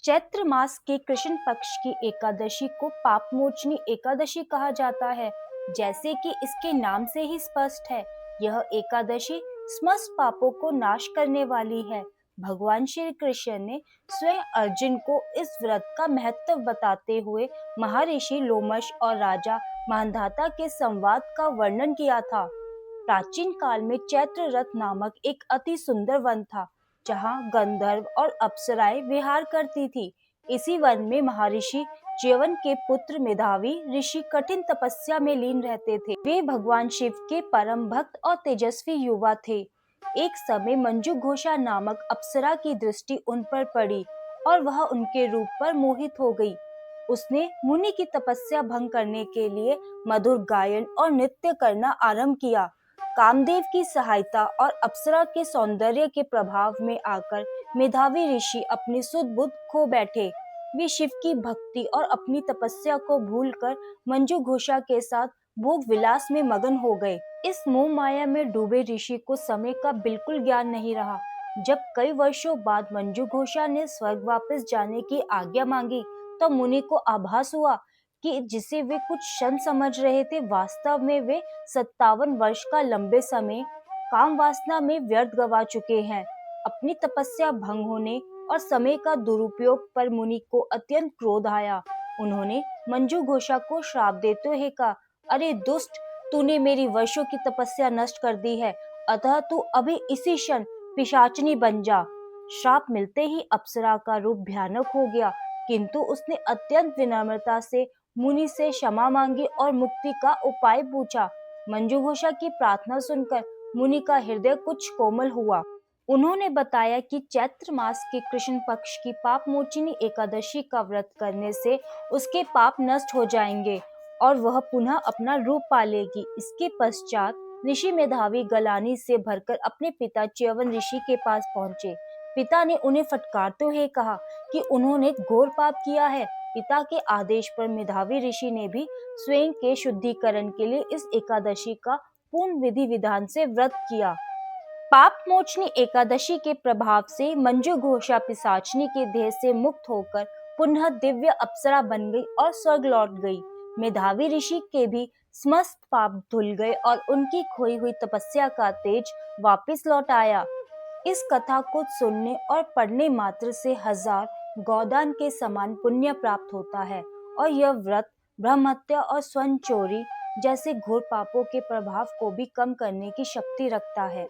चैत्र मास के कृष्ण पक्ष की एकादशी को पापमोचनी एकादशी कहा जाता है। जैसे कि इसके नाम से ही स्पष्ट है, यह एकादशी समस्त पापों को नाश करने वाली है। भगवान श्री कृष्ण ने स्वयं अर्जुन को इस व्रत का महत्व बताते हुए महर्षि लोमश और राजा मांधाता के संवाद का वर्णन किया था। प्राचीन काल में चैत्र रथ नामक एक अति सुंदर वन था, जहाँ गंधर्व और अप्सराएं विहार करती थी। इसी वन में महर्षि च्यवन के पुत्र मेधावी ऋषि कठिन तपस्या में लीन रहते थे। वे भगवान शिव के परम भक्त और तेजस्वी युवा थे। एक समय मंजू घोषा नामक अप्सरा की दृष्टि उन पर पड़ी और वह उनके रूप पर मोहित हो गई। उसने मुनि की तपस्या भंग करने के लिए मधुर गायन और नृत्य करना आरंभ किया। कामदेव की सहायता और अप्सरा के सौंदर्य के प्रभाव में आकर मेधावी ऋषि अपनी सुध बुध खो बैठे। वे शिव की भक्ति और अपनी तपस्या को भूलकर मंजू घोषा के साथ भोग विलास में मगन हो गए। इस मोह माया में डूबे ऋषि को समय का बिल्कुल ज्ञान नहीं रहा। जब कई वर्षों बाद मंजू घोषा ने स्वर्ग वापस जाने की आज्ञा मांगी, तो मुनि को आभास हुआ कि जिसे वे कुछ क्षण समझ रहे थे, वास्तव में वे 57 वर्ष का लंबे समय काम वासना में व्यर्थ गवा चुके हैं। अपनी तपस्या भंग होने और समय का दुरुपयोग पर मुनि को अत्यंत क्रोध आया। उन्होंने मंजू घोषा को श्राप देते हुए कहा, अरे दुष्ट, तूने मेरी वर्षों की तपस्या नष्ट कर दी है, अतः तू अभी इसी क्षण पिशाचिनी बन जा। श्राप मिलते ही अप्सरा का रूप भयानक हो गया, किंतु उसने अत्यंत विनम्रता से मुनि से क्षमा मांगी और मुक्ति का उपाय पूछा। मंजू घोषा की प्रार्थना सुनकर मुनि का हृदय कुछ कोमल हुआ। उन्होंने बताया कि चैत्र मास के कृष्ण पक्ष की पाप मोचिनी एकादशी का व्रत करने से उसके पाप नष्ट हो जाएंगे और वह पुनः अपना रूप पालेगी। इसके पश्चात ऋषि मेधावी गलानी से भरकर अपने पिता च्यवन ऋषि के पास पहुंचे। पिता ने उन्हें फटकारते हुए कहा कि उन्होंने घोर पाप किया है। पिता के आदेश पर मेधावी ऋषि ने भी स्वयं के शुद्धिकरण के लिए इस एकादशी का पूर्ण विधि विधान से व्रत किया। पाप मोचनी एकादशी के प्रभाव से मंजू घोषा पिशाचनी के देह से मुक्त होकर पुनः दिव्य अप्सरा बन गई और स्वर्ग लौट गई। मेधावी ऋषि के भी समस्त पाप धुल गए और उनकी खोई हुई तपस्या का तेज वापस लौट आया। इस कथा को सुनने और पढ़ने मात्र से 1000 गोदान के समान पुण्य प्राप्त होता है और यह व्रत ब्रह्महत्या और स्वर्ण चोरी जैसे घोर पापों के प्रभाव को भी कम करने की शक्ति रखता है।